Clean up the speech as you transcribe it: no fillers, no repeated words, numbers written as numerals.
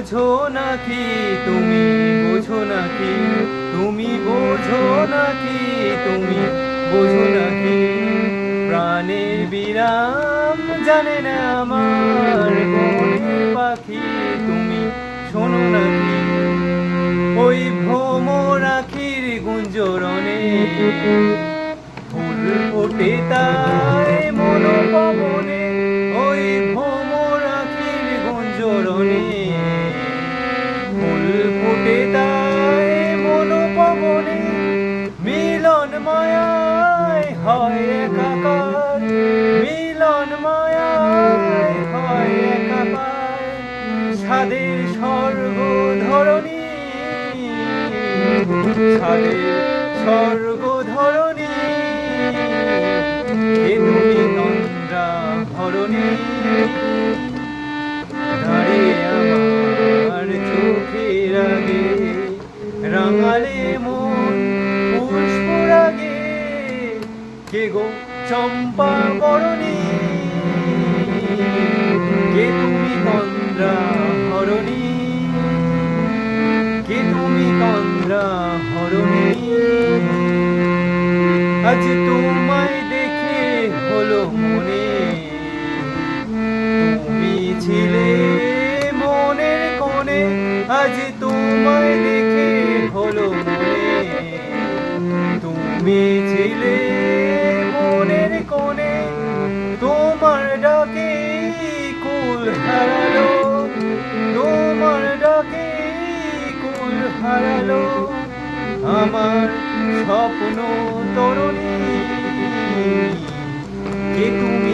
বোঝো নাকি তুমি বোঝো নাকি তুমি বোঝো নাকি তুমি বোঝো নাকি প্রাণের বিরাম জানে না আমার বনের পাখি তুমি শোনো নাকি ওই ভ্রমর আখির গুঞ্জরণে ফুল ফোটে তাই মনোপবনে ওই ভ্রমর আখির গুঞ্জরণে ফুল ফোটে তাই মনোপবনে মিলন মায়ায় হয় একাকার মিলন মায়ায় হয় একাকার সাদের স্বর্গ ধরণী সাদের স্বর্গ ধরণী কে তুমি তন্দ্রা ধরণী দাঁড়িয়ে আমার চোখের আগে রাঙালে মন পুষ্পরাগে কে গো চম্পা বরণী কে তুমি তন্দ্রা হরণী কে তুমি তন্দ্রা হরণী আজ তোমায় দেখে হলো মনে তুমি ছিলে মনের কোণে আজ তোমায় দেখে হলো মনে তুমি ছিলে মনের কোণে তোমার ডাকে কুল হারালো তোমার ডাকে কুল হারালো আমার স্বপ্ন তরুণী কে তুমি